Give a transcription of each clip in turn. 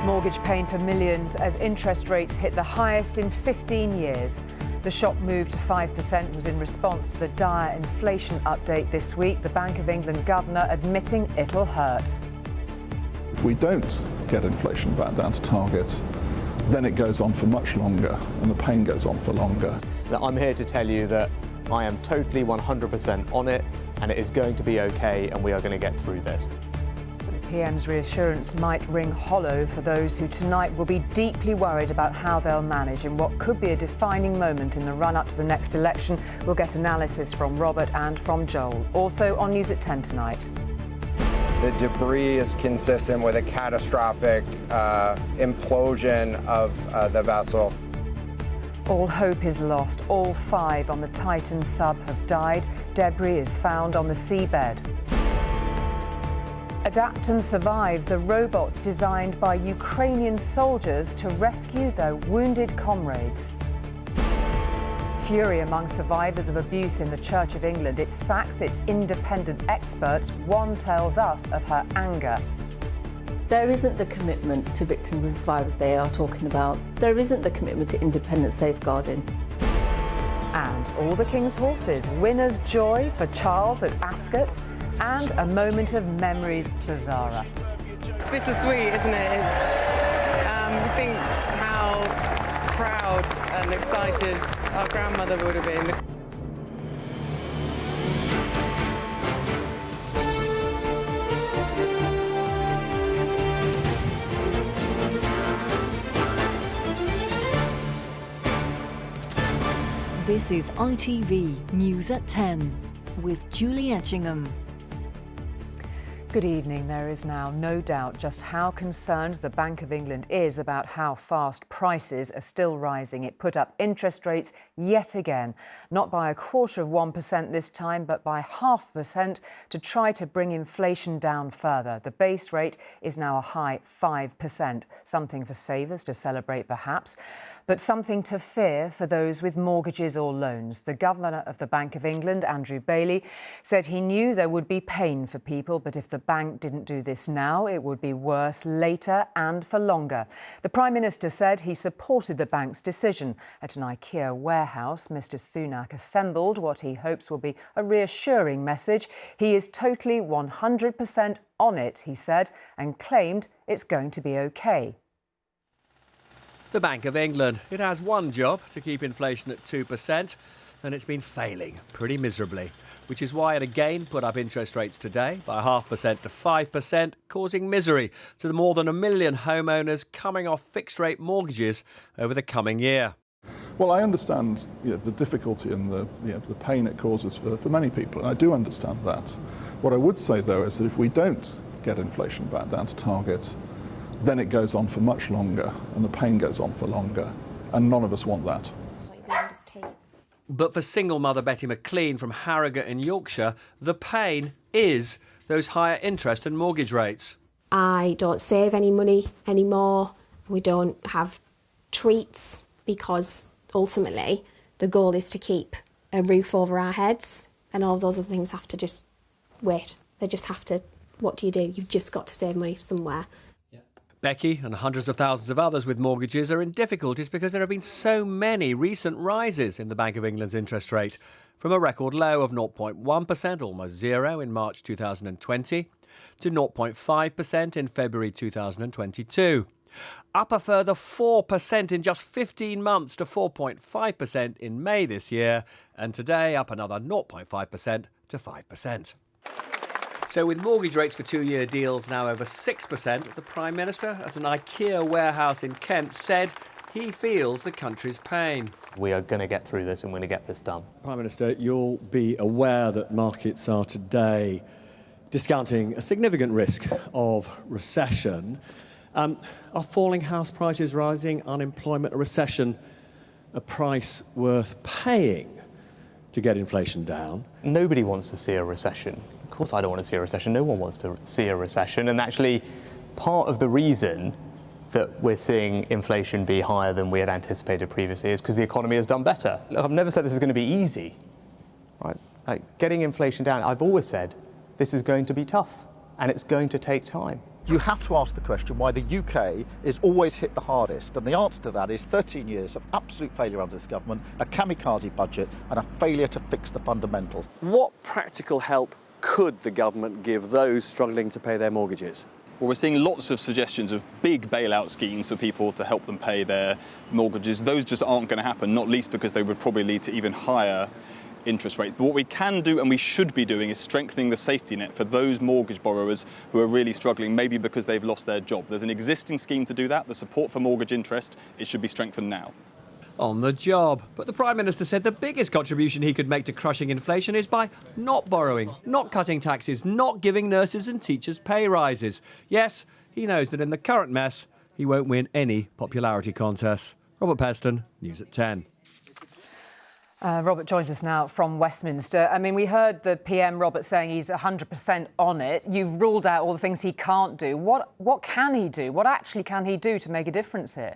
Mortgage pain for millions as interest rates hit the highest in 15 years. The shock move to 5% was in response to the dire inflation update this week. The Bank of England governor admitting it'll hurt. If we don't get inflation back down to target, then it goes on for much longer and the pain goes on for longer. I'm here to tell you that I am totally 100% on it, and it is going to be okay, and we are going to get through this. The PM's reassurance might ring hollow for those who tonight will be deeply worried about how they'll manage in what could be a defining moment in the run-up to the next election. We'll get analysis from Robert and from Joel. Also on News at 10 tonight. The debris is consistent with a catastrophic implosion of the vessel. All hope is lost. All 5 on the Titan sub have died. Debris is found on the seabed. Adapt and survive, the robots designed by Ukrainian soldiers to rescue their wounded comrades. Fury among survivors of abuse in the Church of England. It sacks its independent experts. One tells us of her anger. There isn't the commitment to victims and survivors they are talking about. There isn't the commitment to independent safeguarding. And all the King's horses. Winner's joy for Charles at Ascot. And a moment of memories for Zara. Bittersweet, isn't it? It's, think how proud and excited our grandmother would have been. This is ITV News at 10 with Julie Etchingham. Good evening. There is now no doubt just how concerned the Bank of England is about how fast prices are still rising. It put up interest rates yet again, not by 1/4% this time, but by 0.5% to try to bring inflation down further. The base rate is now a high 5%, something for savers to celebrate perhaps, but something to fear for those with mortgages or loans. The Governor of the Bank of England, Andrew Bailey, said he knew there would be pain for people, but if the bank didn't do this now, it would be worse later and for longer. The Prime Minister said he supported the bank's decision. At an IKEA warehouse, Mr Sunak assembled what he hopes will be a reassuring message. He is totally 100% on it, he said, and claimed it's going to be okay. The Bank of England. It has one job, to keep inflation at 2%, and it's been failing pretty miserably, which is why it again put up interest rates today by 0.5% to 5%, causing misery to the more than 1 million homeowners coming off fixed-rate mortgages over the coming year. Well, I understand the difficulty and the pain it causes for many people, and I do understand that. What I would say, though, is that if we don't get inflation back down to target, then it goes on for much longer and the pain goes on for longer, and none of us want that. But for single mother Betty McLean from Harrogate in Yorkshire, the pain is those higher interest and mortgage rates. I don't save any money anymore. We don't have treats because ultimately the goal is to keep a roof over our heads, and all those other things have to just wait. They just have to, what do? You've just got to save money somewhere. Becky and hundreds of thousands of others with mortgages are in difficulties because there have been so many recent rises in the Bank of England's interest rate, from a record low of 0.1%, almost zero, in March 2020, to 0.5% in February 2022. Up a further 4% in just 15 months to 4.5% in May this year, and today up another 0.5% to 5%. So with mortgage rates for 2-year deals now over 6%, the Prime Minister at an IKEA warehouse in Kent said he feels the country's pain. We are going to get through this and we're going to get this done. Prime Minister, you'll be aware that markets are today discounting a significant risk of recession. Are falling house prices, rising unemployment, a recession, a price worth paying to get inflation down? Nobody wants to see a recession. Of course I don't want to see a recession. No one wants to see a recession. And actually, part of the reason that we're seeing inflation be higher than we had anticipated previously is because the economy has done better. Look, I've never said this is going to be easy, right? Like, getting inflation down, I've always said this is going to be tough and it's going to take time. you have to ask the question why the UK is always hit the hardest. And the answer to that is 13 years of absolute failure under this government, a kamikaze budget and a failure to fix the fundamentals. What practical help could the government give those struggling to pay their mortgages? Well, we're seeing lots of suggestions of big bailout schemes for people to help them pay their mortgages. Those just aren't going to happen, not least because they would probably lead to even higher interest rates. But what we can do and we should be doing is strengthening the safety net for those mortgage borrowers who are really struggling, maybe because they've lost their job. There's an existing scheme to do that, the support for mortgage interest. It should be strengthened now. On the job. But the Prime Minister said the biggest contribution he could make to crushing inflation is by not borrowing, not cutting taxes, not giving nurses and teachers pay rises. Yes, he knows that in the current mess, he won't win any popularity contests. Robert Peston, News at 10. Robert joins us now from Westminster. I mean, we heard the PM, Robert, saying he's 100% on it. You've ruled out all the things he can't do. What can he do? What actually can he do to make a difference here?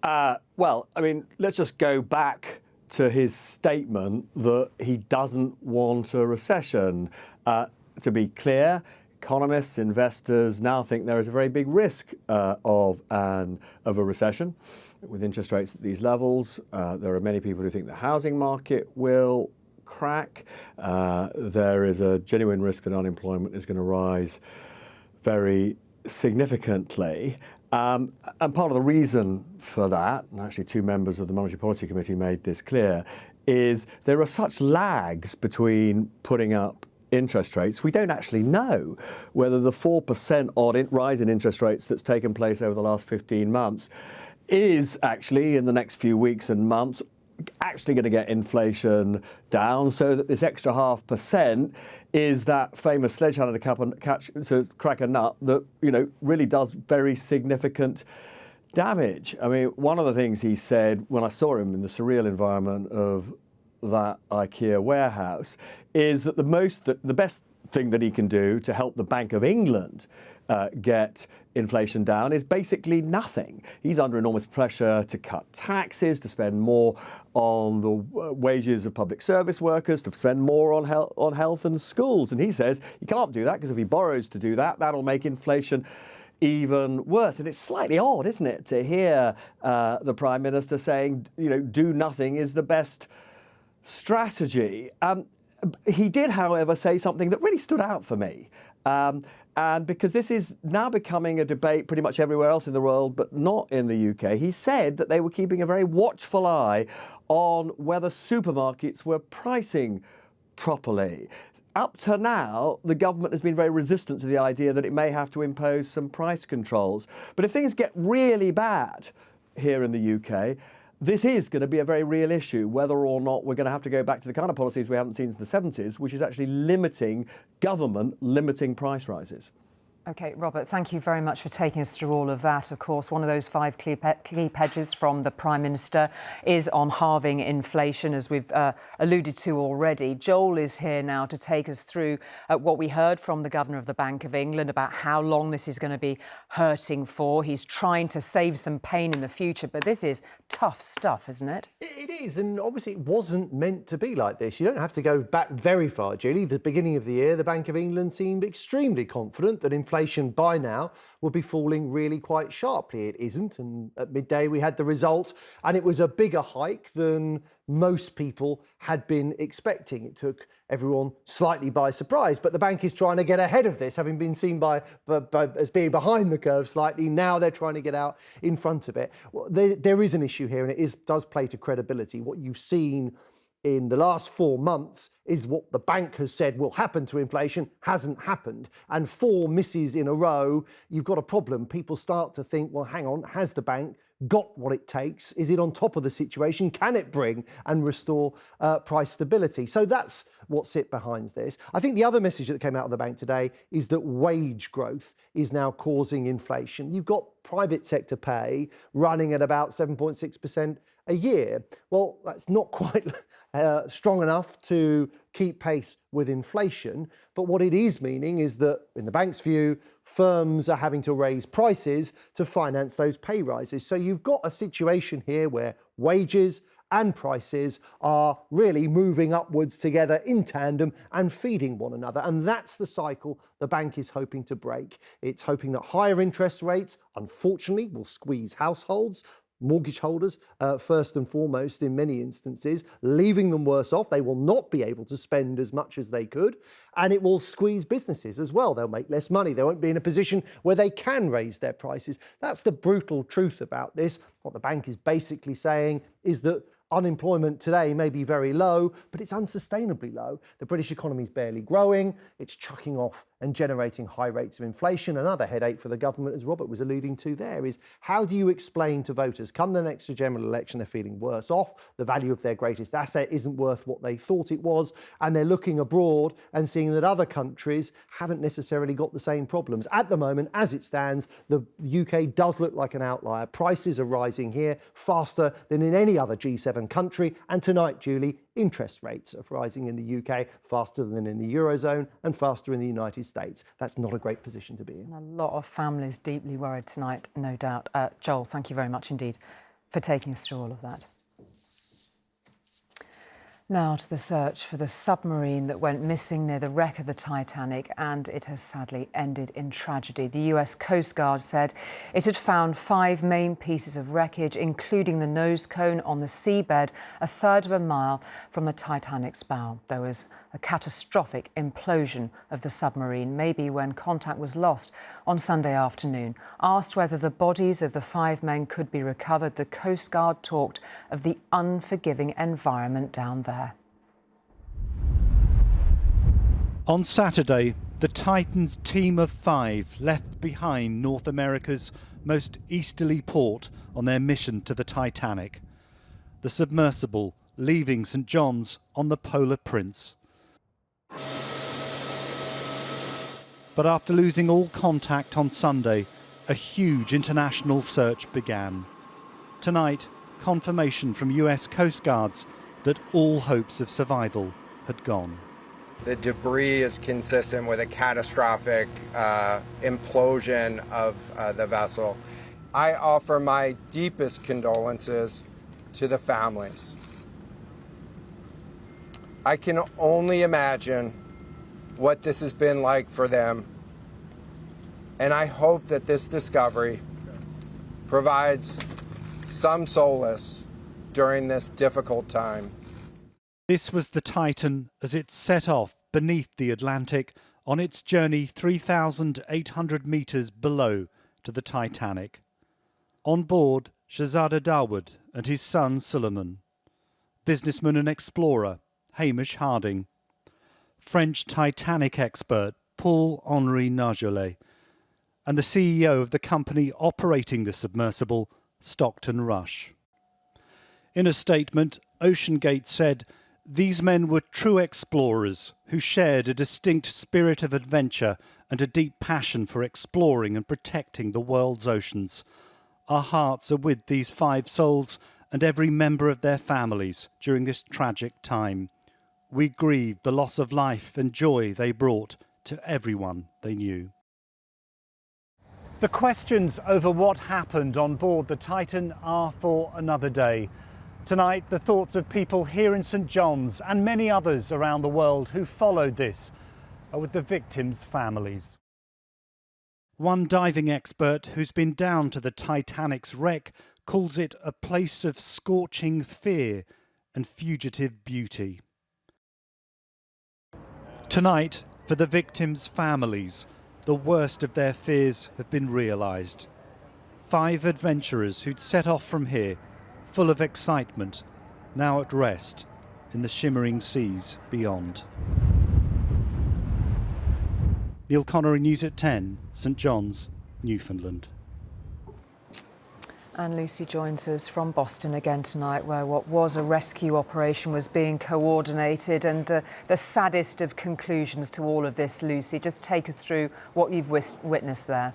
Well, I mean, let's just go back to his statement that he doesn't want a recession. To be clear, economists, investors now think there is a very big risk of a recession. With interest rates at these levels, there are many people who think the housing market will crack. There is a genuine risk that unemployment is going to rise very significantly. And part of the reason for that, and actually two members of the Monetary Policy Committee made this clear, is there are such lags between putting up interest rates. We don't actually know whether the 4% odd rise in interest rates that's taken place over the last 15 months is actually, in the next few weeks and months, actually going to get inflation down, so that this extra 0.5% is that famous sledgehammer to crack a nut that, you know, really does very significant damage. I mean, one of the things he said when I saw him in the surreal environment of that IKEA warehouse is that the best thing that he can do to help the Bank of England get inflation down is basically nothing. He's under enormous pressure to cut taxes, to spend more on the wages of public service workers, to spend more on health and schools. And he says he can't do that because if he borrows to do that, that'll make inflation even worse. And it's slightly odd, isn't it, to hear the Prime Minister saying, you know, do nothing is the best strategy. He did, however, say something that really stood out for me. And because this is now becoming a debate pretty much everywhere else in the world, but not in the UK, he said that they were keeping a very watchful eye on whether supermarkets were pricing properly. Up to now, the government has been very resistant to the idea that it may have to impose some price controls. But if things get really bad here in the UK, this is going to be a very real issue, whether or not we're going to have to go back to the kind of policies we haven't seen since the 70s, which is actually limiting price rises. OK, Robert, thank you very much for taking us through all of that. Of course, one of those 5 key pledges from the Prime Minister is on halving inflation, as we've alluded to already. Joel is here now to take us through what we heard from the Governor of the Bank of England about how long this is going to be hurting for. He's trying to save some pain in the future, but this is tough stuff, isn't it? It is, and obviously it wasn't meant to be like this. You don't have to go back very far, Julie. The beginning of the year, the Bank of England seemed extremely confident that inflation by now would be falling really quite sharply. It isn't, and at midday we had the result, and it was a bigger hike than most people had been expecting. It took everyone slightly by surprise, but the bank is trying to get ahead of this, having been seen as being behind the curve slightly. Now they're trying to get out in front of it. Well, there is an issue here, and it does play to credibility. What you've seen in the last 4 months is what the bank has said will happen to inflation hasn't happened. And 4 misses in a row, you've got a problem. People start to think, well, hang on, has the bank got what it takes? Is it on top of the situation? Can it bring and restore price stability? So that's what sits behind this. I think the other message that came out of the bank today is that wage growth is now causing inflation. You've got private sector pay running at about 7.6% a year. Well, that's not quite strong enough to keep pace with inflation. But what it is meaning is that, in the bank's view, firms are having to raise prices to finance those pay rises. So you've got a situation here where Wages and prices are really moving upwards together in tandem and feeding one another. And that's the cycle the bank is hoping to break. It's hoping that higher interest rates, unfortunately, will squeeze households, mortgage holders, first and foremost, in many instances, leaving them worse off. They will not be able to spend as much as they could, and it will squeeze businesses as well. They'll make less money. They won't be in a position where they can raise their prices. That's the brutal truth about this. What the bank is basically saying is that unemployment today may be very low, but it's unsustainably low. The British economy is barely growing. It's chucking off and generating high rates of inflation. Another headache for the government, as Robert was alluding to there, is how do you explain to voters, come the next general election, they're feeling worse off, the value of their greatest asset isn't worth what they thought it was, and they're looking abroad and seeing that other countries haven't necessarily got the same problems. At the moment, as it stands, the UK does look like an outlier. Prices are rising here faster than in any other G7 country, and tonight, Julie, interest rates are rising in the UK faster than in the Eurozone and faster in the United States. That's not a great position to be in. And a lot of families deeply worried tonight, no doubt. Joel, thank you very much indeed for taking us through all of that. Now to the search for the submarine that went missing near the wreck of the Titanic, and it has sadly ended in tragedy. The US Coast Guard said it had found 5 main pieces of wreckage, including the nose cone on the seabed a third of a mile from the Titanic's bow. There was a catastrophic implosion of the submarine, maybe when contact was lost on Sunday afternoon. Asked whether the bodies of the 5 men could be recovered, the Coast Guard talked of the unforgiving environment down there. On Saturday, the Titan's team of 5 left behind North America's most easterly port on their mission to the Titanic. The submersible leaving St. John's on the Polar Prince. But after losing all contact on Sunday, a huge international search began. Tonight, confirmation from US Coast Guards that all hopes of survival had gone. The debris is consistent with a catastrophic implosion of the vessel. I offer my deepest condolences to the families. I can only imagine what this has been like for them, and I hope that this discovery provides some solace during this difficult time. This was the Titan as it set off beneath the Atlantic on its journey 3,800 metres below to the Titanic. On board, Shahzada Dawood and his son Suleiman, businessman and explorer Hamish Harding, French Titanic expert Paul-Henri Nargeolet, and the CEO of the company operating the submersible, Stockton Rush. In a statement, OceanGate said, "These men were true explorers who shared a distinct spirit of adventure and a deep passion for exploring and protecting the world's oceans. Our hearts are with these 5 souls and every member of their families during this tragic time. We grieve the loss of life and joy they brought to everyone they knew." The questions over what happened on board the Titan are for another day. Tonight, the thoughts of people here in St. John's and many others around the world who followed this are with the victims' families. One diving expert who's been down to the Titanic's wreck calls it a place of scorching fear and fugitive beauty. Tonight, for the victims' families, the worst of their fears have been realised. 5 adventurers who'd set off from here, full of excitement, now at rest in the shimmering seas beyond. Neil Connery, News at 10, St. John's, Newfoundland. And Lucy joins us from Boston again tonight, where what was a rescue operation was being coordinated, and the saddest of conclusions to all of this, Lucy. Just take us through what you've witnessed there.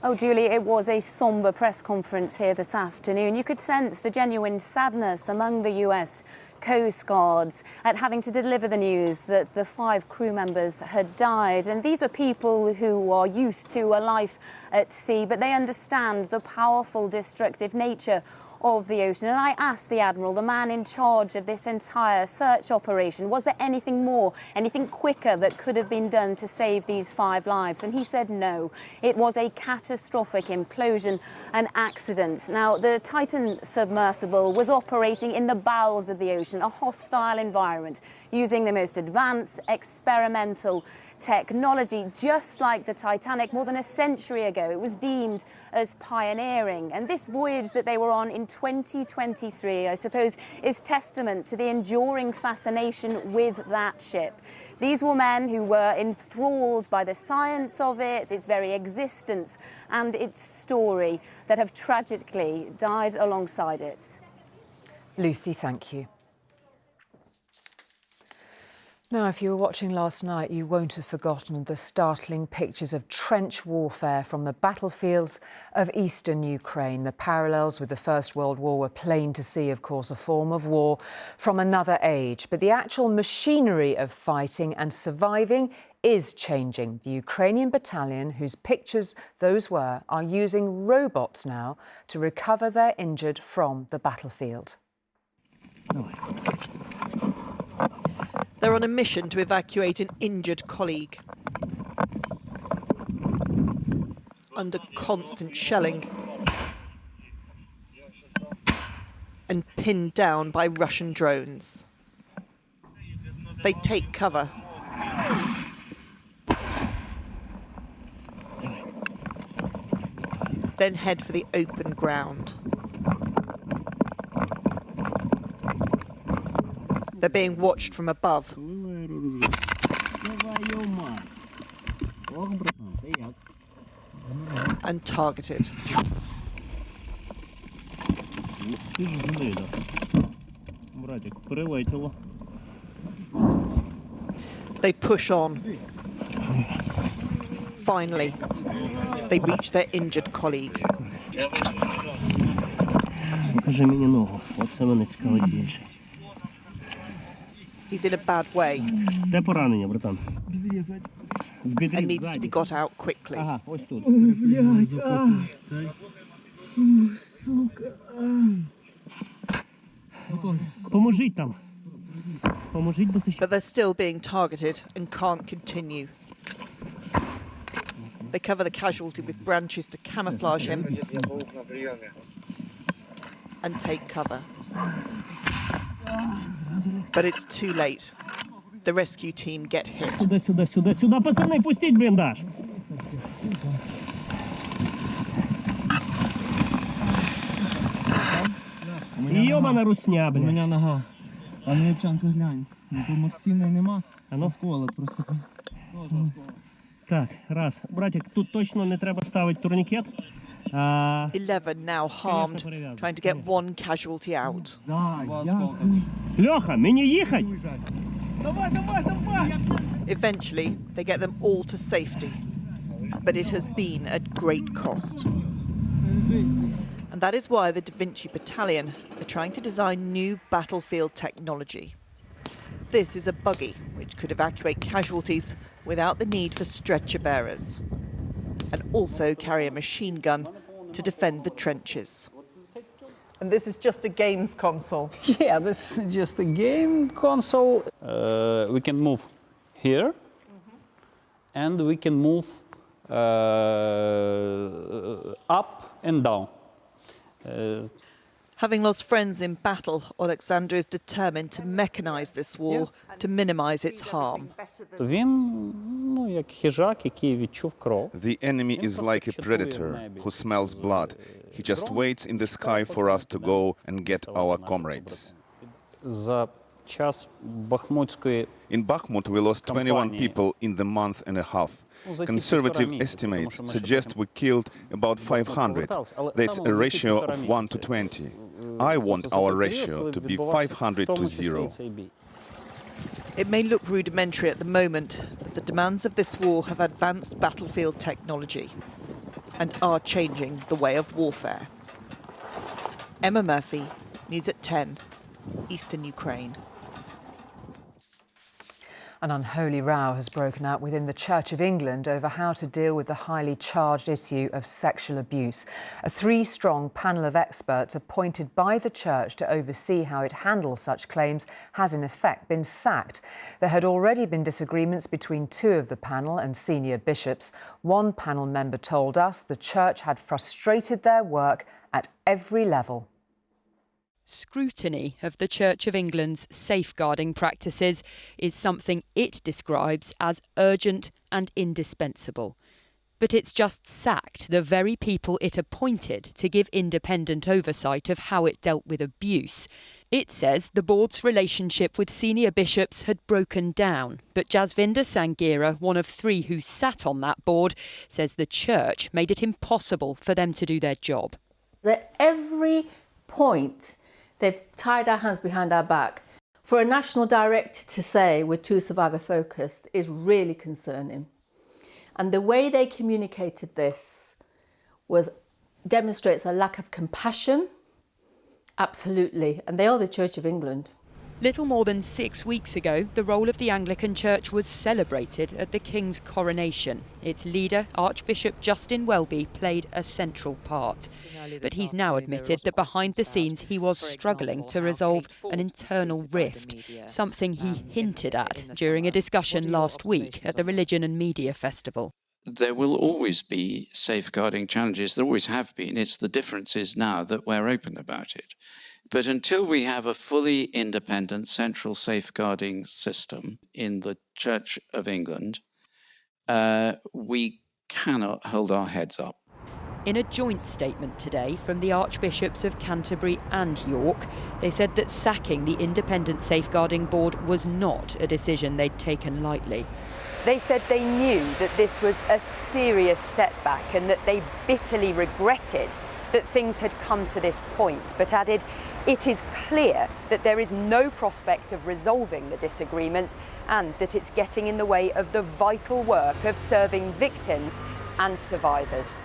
Oh, Julie, it was a sombre press conference here this afternoon. You could sense the genuine sadness among the US Coast Guards at having to deliver the news that the 5 crew members had died. And these are people who are used to a life at sea, but they understand the powerful, destructive nature of the ocean. And I asked the Admiral, the man in charge of this entire search operation, was there anything more, anything quicker that could have been done to save these 5 lives? And he said no. It was a catastrophic implosion and accident. Now, the Titan submersible was operating in the bowels of the ocean, a hostile environment, using the most advanced experimental technology, just like the Titanic more than a century ago. It was deemed as pioneering. And this voyage that they were on in 2023, I suppose, is testament to the enduring fascination with that ship. These were men who were enthralled by the science of it, its very existence, and its story, that have tragically died alongside it. Lucy, thank you. Now, if you were watching last night, you won't have forgotten the startling pictures of trench warfare from the battlefields of eastern Ukraine. The parallels with the First World War were plain to see, of course, a form of war from another age. But the actual machinery of fighting and surviving is changing. The Ukrainian battalion, whose pictures those were, are using robots now to recover their injured from the battlefield. They're on a mission to evacuate an injured colleague. Under constant shelling and pinned down by Russian drones. They take cover. Then head for the open ground. They're being watched from above. And targeted. They push on. Finally, they reach their injured colleague. He's in a bad way and needs to be got out quickly. But they're still being targeted and can't continue. They cover the casualty with branches to camouflage him and take cover. But it's too late. The rescue team get hit. Сюда, пацаны, пустить блиндаж. Ёбана русня, блядь. У меня нога. А ну, Євчанка, глянь. Тут сильної нема. Осколок просто. Так, раз. Братик, тут точно не треба ставити турнікет. 11 now harmed, trying to get 1 casualty out. Льоха, мені їхать? Eventually, they get them all to safety. But it has been at great cost. And that is why the Da Vinci Battalion are trying to design new battlefield technology. This is a buggy which could evacuate casualties without the need for stretcher bearers, and also carry a machine gun to defend the trenches. And this is just a games console. Yeah, this is just a game console. We can move here, and we can move up and down. Having lost friends in battle, Alexander is determined to mechanize this war to minimize its harm. The enemy is like a predator who smells blood. He just waits in the sky for us to go and get our comrades. In Bakhmut, we lost 21 people in the month and a half. Conservative estimates suggest we killed about 500. That's a ratio of 1 to 20. I want our ratio to be 500 to 0. It may look rudimentary at the moment, but the demands of this war have advanced battlefield technology. and are changing the way of warfare. Emma Murphy, News at 10, Eastern Ukraine. An unholy row has broken out within the Church of England over how to deal with the highly charged issue of sexual abuse. A three-strong panel of experts appointed by the Church to oversee how it handles such claims has in effect been sacked. There had already been disagreements between two of the panel and senior bishops. One panel member told us the Church had frustrated their work at every level. Scrutiny of the Church of England's safeguarding practices is something it describes as urgent and indispensable. But it's just sacked the very people it appointed to give independent oversight of how it dealt with abuse. It says the board's relationship with senior bishops had broken down, but Jasvinder Sanghera, one of three who sat on that board, says the Church made it impossible for them to do their job. At every point, they've tied our hands behind our back. For a national director to say we're too survivor focused is really concerning. And the way they communicated this demonstrates a lack of compassion, absolutely. And they are the Church of England. Little more than 6 weeks ago, the role of the Anglican Church was celebrated at the King's coronation. Its leader, Archbishop Justin Welby, played a central part. But he's now admitted that behind the scenes he was struggling to resolve an internal rift, something he hinted at during a discussion last week at the Religion and Media Festival. There will always be safeguarding challenges. There always have been. It's the difference is now that we're open about it. But until we have a fully independent central safeguarding system in the Church of England, we cannot hold our heads up. In a joint statement today from the Archbishops of Canterbury and York, they said that sacking the Independent Safeguarding Board was not a decision they'd taken lightly. They said they knew that this was a serious setback and that they bitterly regretted that things had come to this point, but added it is clear that there is no prospect of resolving the disagreement and that it's getting in the way of the vital work of serving victims and survivors.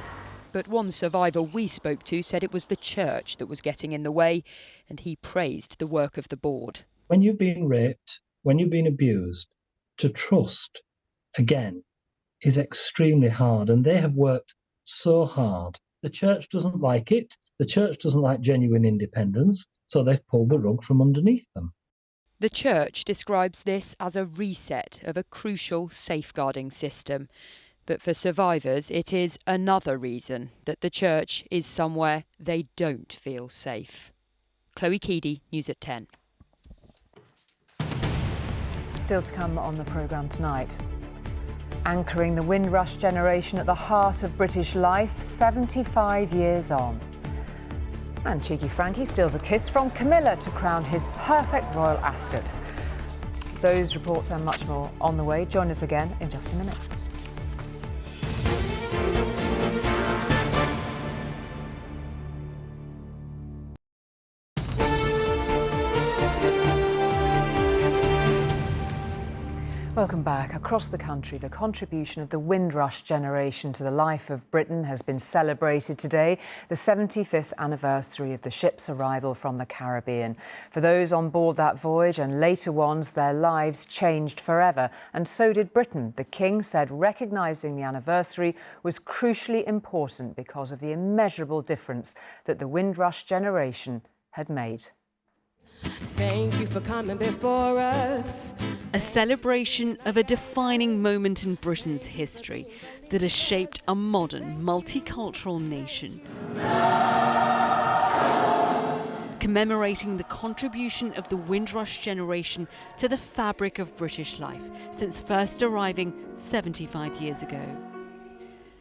But one survivor we spoke to said it was the Church that was getting in the way, and he praised the work of the board. When you've been raped, when you've been abused, to trust again is extremely hard, and they have worked so hard. The Church doesn't like it. The Church doesn't like genuine independence, so they've pulled the rug from underneath them. The Church describes this as a reset of a crucial safeguarding system. But for survivors, it is another reason that the Church is somewhere they don't feel safe. Chloe Keedy, News at 10. Still to come on the programme tonight. Anchoring the Windrush generation at the heart of British life, 75 years on. And cheeky Frankie steals a kiss from Camilla to crown his perfect royal ascot. Those reports and much more on the way. Join us again in just a minute. Welcome back. Across the country, the contribution of the Windrush generation to the life of Britain has been celebrated today, the 75th anniversary of the ship's arrival from the Caribbean. For those on board that voyage and later ones, their lives changed forever, and so did Britain. The King said recognising the anniversary was crucially important because of the immeasurable difference that the Windrush generation had made. Thank you for coming before us. A celebration of a defining moment in Britain's history that has shaped a modern, multicultural nation. Commemorating the contribution of the Windrush generation to the fabric of British life since first arriving 75 years ago.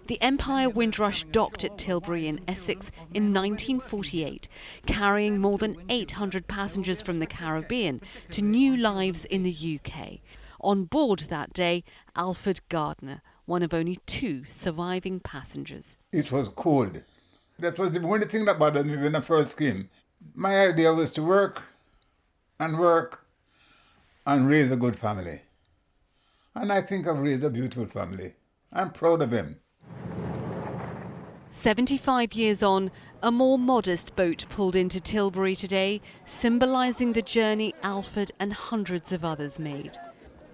The Empire Windrush docked at Tilbury in Essex in 1948, carrying more than 800 passengers from the Caribbean to new lives in the UK. On board that day, Alfred Gardner, one of only 2 surviving passengers. It was cold. That was the only thing that bothered me when I first came. My idea was to work and raise a good family. And I think I've raised a beautiful family. I'm proud of him. 75 years on, a more modest boat pulled into Tilbury today, symbolising the journey Alfred and hundreds of others made.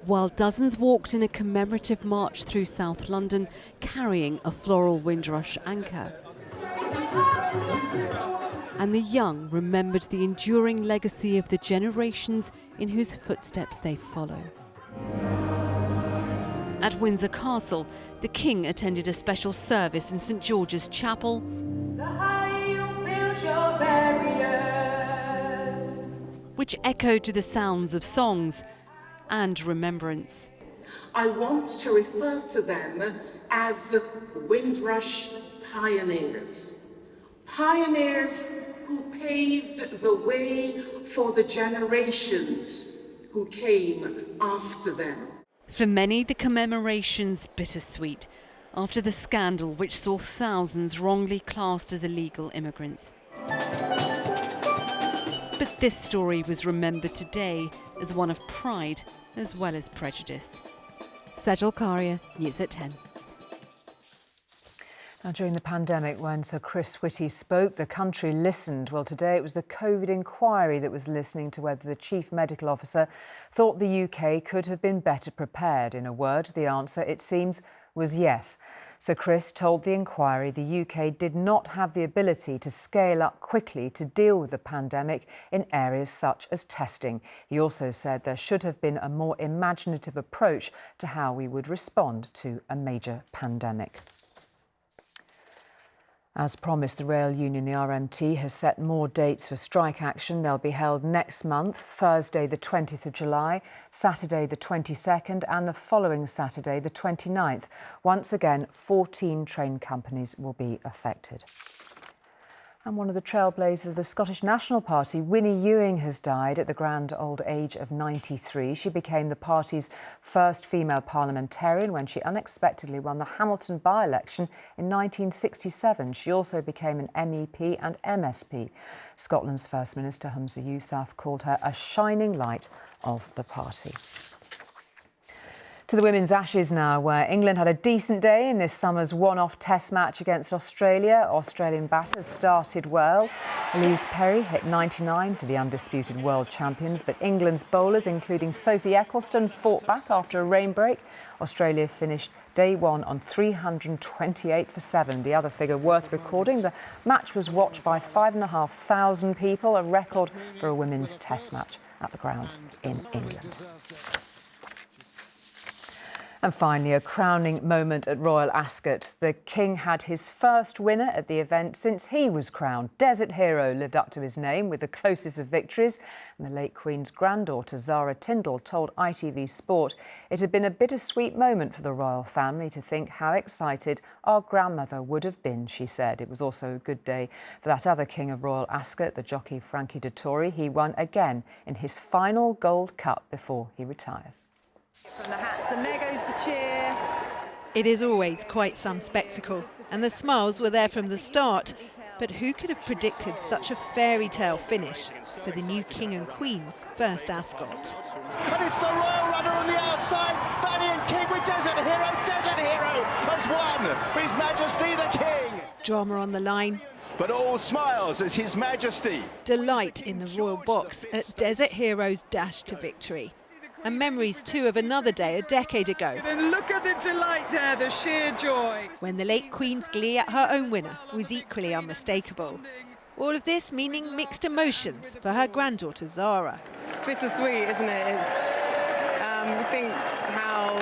While dozens walked in a commemorative march through South London, carrying a floral Windrush anchor. And the young remembered the enduring legacy of the generations in whose footsteps they follow. At Windsor Castle, the King attended a special service in St George's Chapel, which echoed to the sounds of songs and remembrance. I want to refer to them as Windrush pioneers. Pioneers who paved the way for the generations who came after them. For many, the commemoration's bittersweet, after the scandal which saw thousands wrongly classed as illegal immigrants. But this story was remembered today as one of pride as well as prejudice. Sejal Karia, News at 10. Now, during the pandemic, when Sir Chris Whitty spoke, the country listened. Well, today it was the COVID inquiry that was listening to whether the Chief Medical Officer thought the UK could have been better prepared. In a word, the answer, it seems, was yes. Sir Chris told the inquiry the UK did not have the ability to scale up quickly to deal with the pandemic in areas such as testing. He also said there should have been a more imaginative approach to how we would respond to a major pandemic. As promised, the rail union, the RMT, has set more dates for strike action. They'll be held next month, Thursday the 20th of July, Saturday the 22nd and the following Saturday the 29th. Once again, 14 train companies will be affected. And one of the trailblazers of the Scottish National Party, Winnie Ewing, has died at the grand old age of 93. She became the party's first female parliamentarian when she unexpectedly won the Hamilton by-election in 1967. She also became an MEP and MSP. Scotland's First Minister Humza Yousaf called her a shining light of the party. To the women's Ashes now, where England had a decent day in this summer's one-off test match against Australia. Australian batters started well. Elise Perry hit 99 for the undisputed world champions, but England's bowlers, including Sophie Ecclestone, fought back after a rain break. Australia finished day one on 328 for 7. The other figure worth recording, the match was watched by 5,500 people, a record for a women's test match at the ground in England. And finally, a crowning moment at Royal Ascot. The King had his first winner at the event since he was crowned. Desert Hero lived up to his name with the closest of victories. And the late Queen's granddaughter, Zara Tindall, told ITV Sport it had been a bittersweet moment for the royal family to think how excited our grandmother would have been, she said. It was also a good day for that other King of Royal Ascot, the jockey Frankie Dettori. He won again in his final Gold Cup before he retires. From the hats, and there goes the cheer. It is always quite some spectacle, and the smiles were there from the start. But who could have predicted such a fairy tale finish for the new King and Queen's first Ascot? And it's the royal runner on the outside, Banny and King with Desert Hero. Desert Hero has won for His Majesty the King. Drama on the line. But all smiles as His Majesty. Delight in the royal box at Desert Hero's dash to victory. And memories too of another day a decade ago. And look at the delight there, the sheer joy. When the late Queen's glee at her own winner was equally unmistakable. All of this meaning mixed emotions for her granddaughter Zara. Bittersweet, isn't it? It's, think how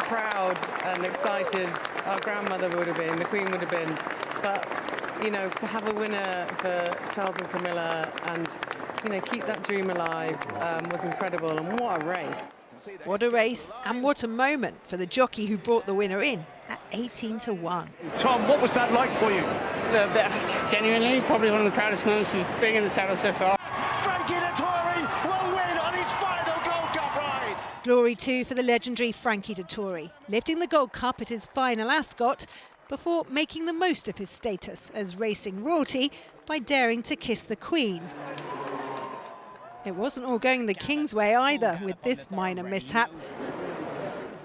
proud and excited our grandmother would have been, the Queen would have been. But, you know, to have a winner for Charles and Camilla and, you know, keep that dream alive was incredible, and what a race. What a race, and what a moment for the jockey who brought the winner in at 18-1. Tom, what was that like for you? Genuinely, probably one of the proudest moments of being in the saddle so far. Frankie Dettori will win on his final Gold Cup ride. Glory too for the legendary Frankie Dettori, lifting the Gold Cup at his final Ascot before making the most of his status as racing royalty by daring to kiss the Queen. It wasn't all going the King's way either with this minor mishap.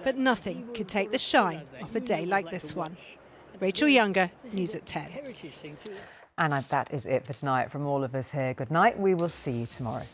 But nothing could take the shine off a day like this one. Rachel Younger, News at 10. And that is it for tonight from all of us here. Good night. We will see you tomorrow.